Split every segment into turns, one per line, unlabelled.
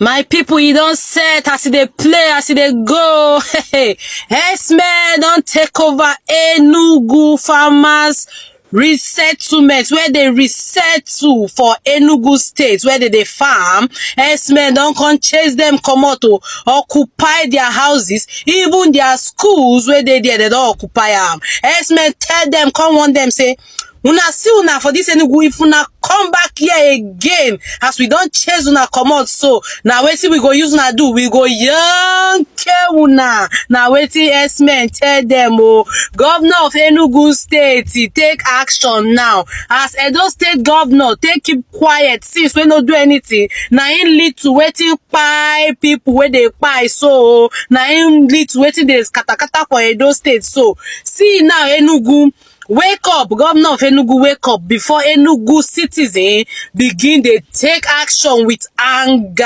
My people, you don't set as they play, as they go. Herdsmen don't take over Enugu farmers resettlement where they resettle for Enugu state where they farm. Herdsmen don't come chase them, come out to occupy their houses, even their schools where they don't occupy them. Herdsmen tell them, come on them, say, una see una for this Enugu, if una come back here again, as we don't chase una come out, so now wetin we go use una do, we go yanke una. Now wetin herdsmen tell them, oh, governor of Enugu state, he take action now. As Edo state governor take keep quiet since we no do anything, na him lead to wetin kpai people where they kpai, so na him lead to wetin dey katakata for Edo state. So see now Enugu, wake up, governor of Enugu, wake up before Enugu citizen begin they take action with anger.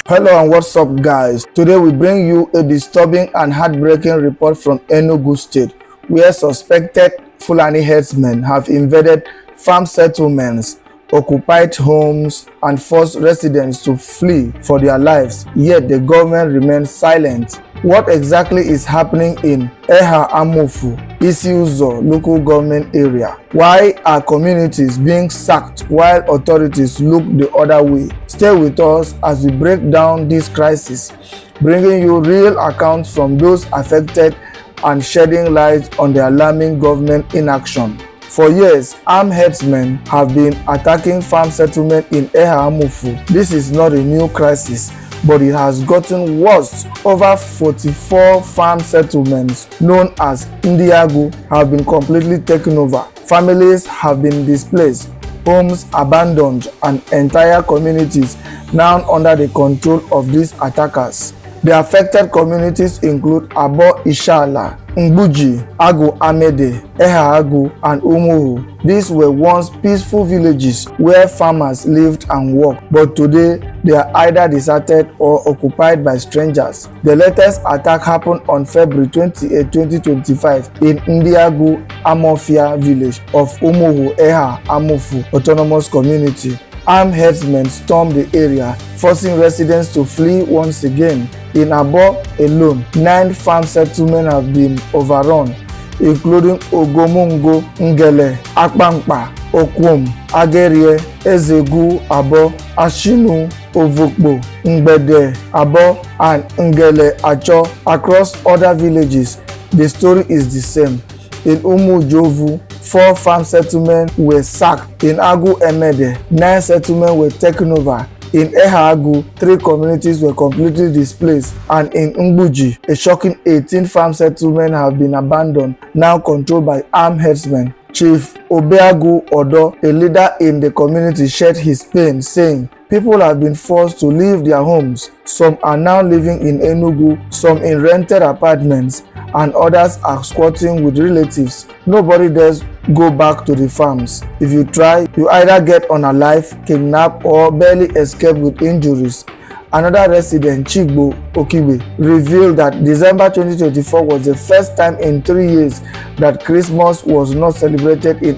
Hello and what's up guys? Today we bring you a disturbing and heartbreaking report from Enugu state where suspected Fulani herdsmen have invaded farm settlements, occupied homes and forced residents to flee for their lives, yet the government remains silent. What exactly is happening in Amufu, Isiuzo local government area? Why are communities being sacked while authorities look the other way? Stay with us as we break down this crisis, bringing you real accounts from those affected and shedding light on the alarming government inaction. For years, armed herdsmen have been attacking farm settlements in Amufu. This is not a new crisis, but it has gotten worse. Over 44 farm settlements known as Ndiagu have been completely taken over. Families have been displaced, homes abandoned, and entire communities now under the control of these attackers. The affected communities include Abo Ishala, Mbuji, Agu Amede, Agu, and Umuhu. These were once peaceful villages where farmers lived and worked, but today they are either deserted or occupied by strangers. The latest attack happened on February 28, 2025 in Ndiagu Amofia village of Umuhu Amufu Autonomous Community. Armed herdsmen stormed the area, forcing residents to flee once again. In Abo alone, 9 farm settlements have been overrun, including Ogomungo, Ngele, Akpankpa, Okwom, Agerie, Ezegu, Abo, Ashinu, Ovokbo, Ngbede, Abo, and Ngele Acho. Across other villages, the story is the same. In Umujovu, 4 farm settlements were sacked. In Agu Emede, 9 settlements were taken over. In Agu, 3 communities were completely displaced. And in Mbuji, a shocking 18 farm settlements have been abandoned, now controlled by armed herdsmen. Chief Obeagu Odo, a leader in the community, shared his pain, saying, "People have been forced to leave their homes. Some are now living in Enugu, some in rented apartments, and others are squatting with relatives. Nobody dares go back to the farms. If you try, you either get unalive, kidnapped, or barely escape with injuries." Another resident, Chigbo Okibe, revealed that December 2024 was the first time in 3 years that Christmas was not celebrated in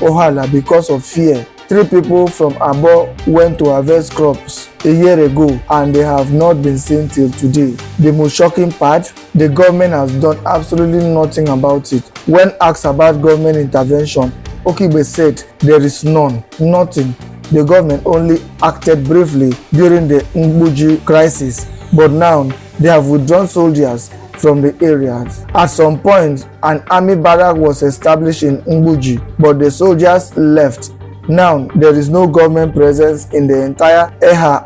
Ohala because of fear. 3 people from Abo went to harvest crops a year ago and they have not been seen till today. The most shocking part, the government has done absolutely nothing about it. When asked about government intervention, Okibe said there is none, nothing. The government only acted briefly during the Mbuji crisis, but now they have withdrawn soldiers from the areas. At some point, an army barrack was established in Mbuji, but the soldiers left. Now, there is no government presence in the entire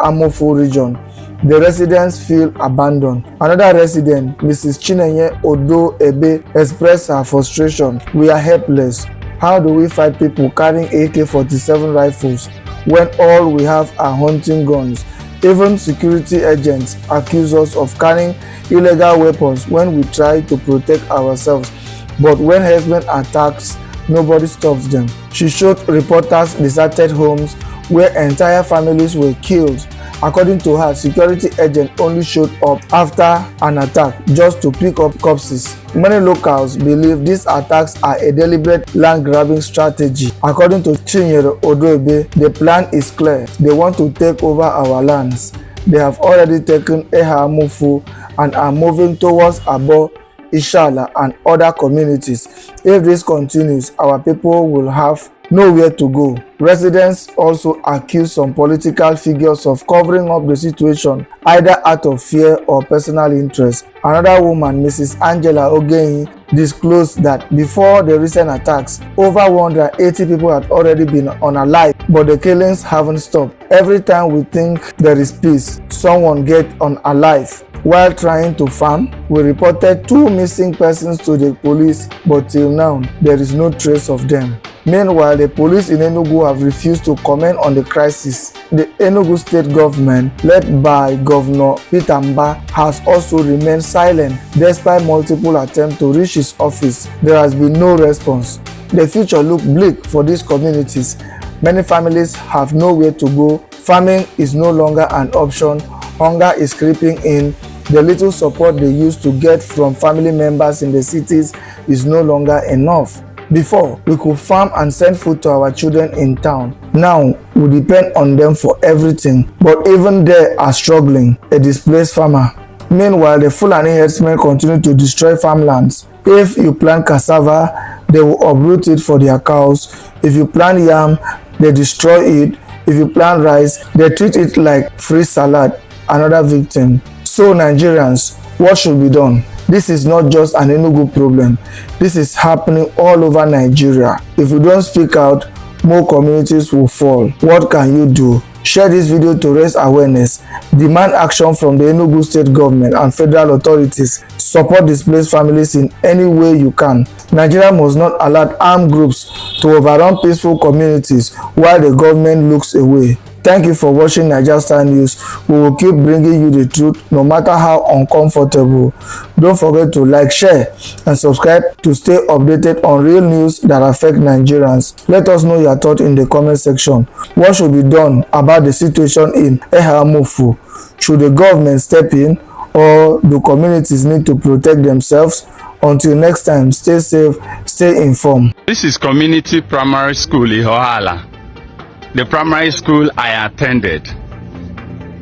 Amufu region. The residents feel abandoned. Another resident, Mrs. Chinenye Odo Ebe, expressed her frustration. "We are helpless. How do we fight people carrying AK-47 rifles when all we have are hunting guns? Even security agents accuse us of carrying illegal weapons when we try to protect ourselves. But when herdsmen attacks, nobody stops them." She showed reporters deserted homes where entire families were killed. According to her, security agents only showed up after an attack just to pick up corpses. Many locals believe these attacks are a deliberate land-grabbing strategy. According to Chinyere Odoebe, the plan is clear. They want to take over our lands. They have already taken Ehamufu and are moving towards Abo, Ishala, and other communities. If this continues, our people will have nowhere to go. Residents also accuse some political figures of covering up the situation, either out of fear or personal interest. Another woman, Mrs. Angela Ogenyi, disclosed that before the recent attacks, over 180 people had already been unalived, but the killings haven't stopped. Every time we think there is peace, someone gets unalive. While trying to farm, we reported 2 missing persons to the police, but till now, there is no trace of them. Meanwhile, the police in Enugu have refused to comment on the crisis. The Enugu state government, led by Governor Peter Mba, has also remained silent despite multiple attempts to reach his office. There has been no response. The future looks bleak for these communities. Many families have nowhere to go. Farming is no longer an option. Hunger is creeping in. The little support they used to get from family members in the cities is no longer enough. Before, we could farm and send food to our children in town. Now, we depend on them for everything, but even they are struggling. A displaced farmer. Meanwhile, the Fulani herdsmen continue to destroy farmlands. If you plant cassava, they will uproot it for their cows. If you plant yam, they destroy it. If you plant rice, they treat it like free salad. Another victim. So Nigerians, what should be done? This is not just an Enugu problem. This is happening all over Nigeria. If you don't speak out, more communities will fall. What can you do? Share this video to raise awareness. Demand action from the Enugu state government and federal authorities. Support displaced families in any way you can. Nigeria must not allow armed groups to overrun peaceful communities while the government looks away. Thank you for watching Niger Star News. We will keep bringing you the truth no matter how uncomfortable. Don't forget to like, share, and subscribe to stay updated on real news that affect Nigerians. Let us know your thoughts in the comment section. What should be done about the situation in Ehamufu? Should the government step in, or do communities need to protect themselves? Until next time, stay safe, stay informed.
This is Community Primary School in Ohala. The primary school I attended,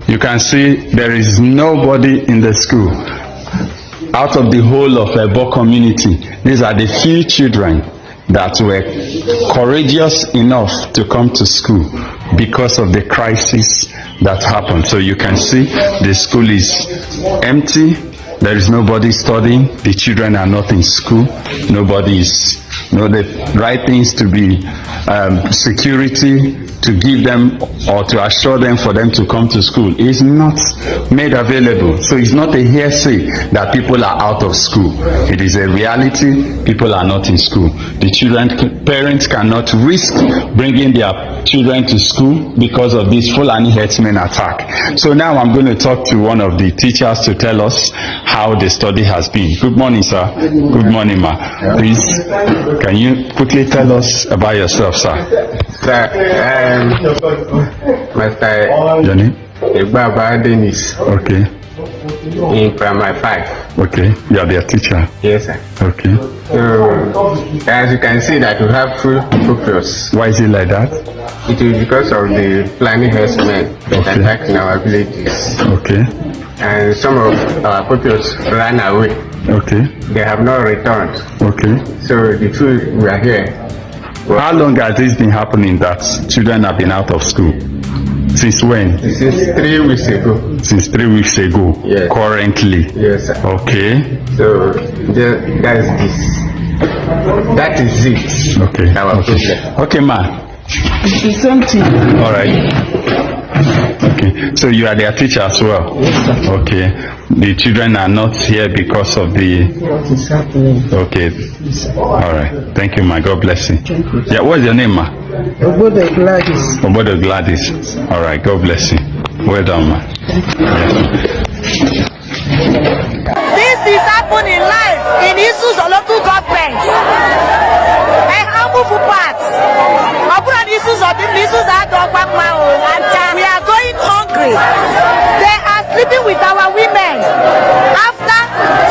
you can see there is nobody in the school. Out of the whole of Ebo community, these are the few children that were courageous enough to come to school because of the crisis that happened. So you can see the school is empty. There is nobody studying. The children are not in school. Nobody is, the right things to be security, to give them or to assure them for them to come to school is not made available. So it's not a hearsay that people are out of school. It is a reality. People are not in school. The children, parents cannot risk bringing their children to school because of this Fulani herdsmen attack. So now I'm going to talk to one of the teachers to tell us how the study has been. Good morning, sir. Good morning, ma. Please, can you quickly tell us about yourself, sir?
Sir, Master
Your name?
Baba Dennis.
Okay.
In primary 5.
Okay. You are their teacher.
Yes, sir.
Okay.
So, as you can see that we have full focus.
Why is it like that?
It is because of the Fulani herdsmen that attacked in our villages.
Okay.
And some of our pupils ran away.
Okay.
They have not returned.
Okay.
So the two we are here.
How long has this been happening that children have been out of school? Since when?
Since 3 weeks ago.
Since 3 weeks ago?
Yes.
Currently?
Yes, sir.
Okay.
So that's this. That is it.
Okay.
Our
Okay.
problem.
Okay, ma.
It's the same thing.
All right. Okay. So you are their teacher as well?
Yes, sir.
Okay. The children are not here because of the...
What is happening?
Okay.
Yes, sir.
All right. Thank you, ma. God bless you.
Thank you.
Yeah, what's your name, ma?
Obodo Gladys.
Obodo Gladys. All right. God bless you. Well done, ma. Yes.
This is happening live in issues of local government. And harmful parts. Upon issues of the issues that dog back my own. We are going hungry. They are sleeping with our women. After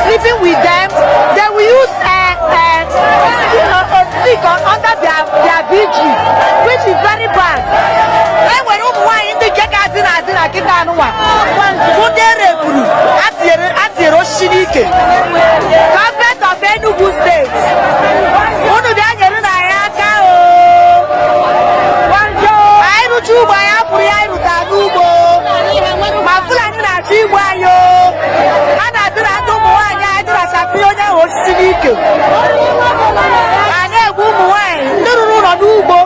sleeping with them, they will use a stick under their VG, which is very bad. When we don't want to get ike. Government of Enugu State. Unu bịa nyere na ya aka o. Anyị rụcha ugbo anyị apụrụ ya ịrụta n'ugbo. Ma Fulani na-achọ igbo anyị o. A na-adịra ndị ụmụ nwaanyị anyị dịrasapụ onye ahụ osisi n'ike. A na-egbu ụmụ nwaanyị ndị rụrụ ụlọ n'ugbo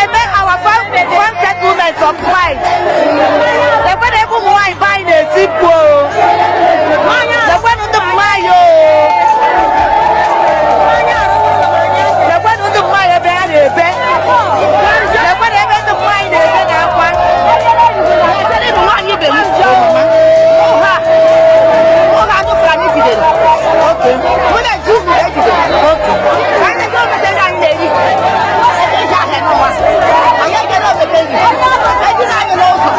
eme our farm settlement of pride. Ekwena ebe ụmụ nwaanyị be anyị na-eti mkpu o. Ekwena ndị ụmụ nwaanyị o. Ekwena ndị ụmụ nwaanyị ebe ha na-ebe. Ekwena ebe ndị ụmụ nwaanyị na-ebe na-akwa. Ekwena ụmụ nwaanyị ibe m. Oge anụ Fulani jidere. Mụ na ji ugwu ejidere. Anyị na-eji omete ndị anyị na-eri. Eji ahịa n'ụwa. Anyị ejere omete nri. Eji na anyị n'ụzọ.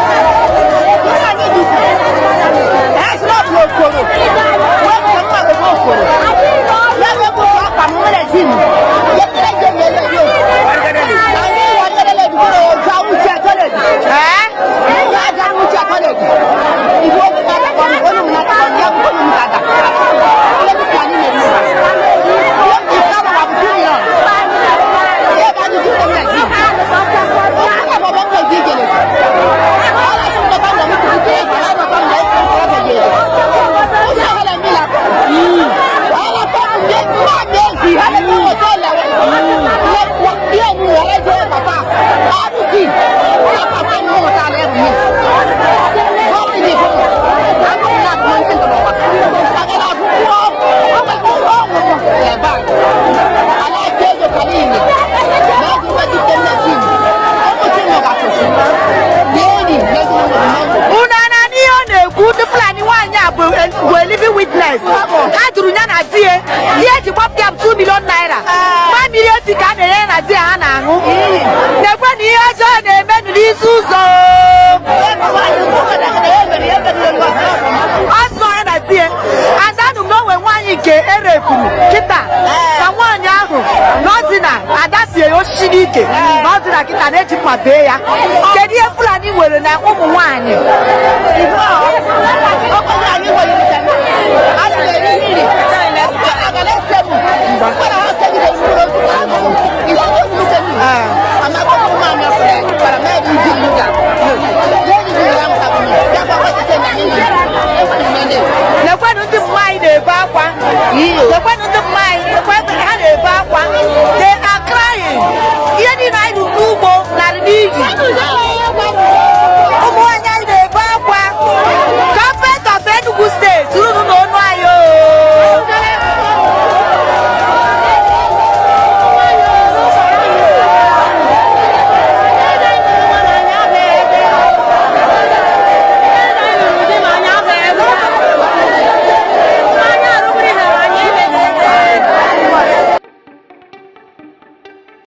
Ihe anyị dị. Esi na ọ bụ okoro. Wepụ mma bụ okoro. Ya wepụ akwa m nwere ji m. Ya tere ji m ele ji otu. Anyị wajerele dugoro oja uche atọledu. Ya aja uche atọledu. Ibu oge na-adakọ m, onye m na-adakọ m, ya bụ onye m ga-adakọ. Onye dị ka anyị na-eri. Onye m ji sábà wà bụ 2 million. Ya bụ anyị 2 million ji. Onye aka bụ ọgbọ ji ijele. Ọla si mbata ụlọ m kwuru ike ego, ya bata ụlọ ịkwụ mkpọrọ bụ ya. Onye ahụ na mmiri akọ. Ọla tọpụ ndị mma na-ezi, ha na-eme ụtọ ụlọ. Ihe omume were jee papa. Arụsị. Apapa m ụmụta ala ebu mmiri. Ọrụ ji bụ akụkụ na-abụ ndị ndụ n'ụwa. Agara akwụkwọ ọgwụgwọ ebe a. Ala eke ego ka niile. Na ọgwụ wejite mmezi. Ọmụsị m ga-atụsị. N'enyi n'ezinụlọ mmadụ. Unu ana n'ihe ọ na-ekwu ndị Fulani nwaanyị a bụ living witness. Ha jụrụ ya na di ya. Ihe eji gbapụta m 2 million naira. Mmiri eti ka a na-enye na di ya ha na-aṅụ. Na-ekwe na ihe ọjọọ na-emenụ n'isi ụzọ. Ọ sọ ya na di ya. Adanụ m n'onwe nwaanyị nke erepụrụ kịta ka nwaanyị ahụ n'ọdịna ada sie ya osisi n'ike n'ọdịna kịta na-eji mma bee ya. Kedu ihe Fulani nwere na ụmụ nwaanyị?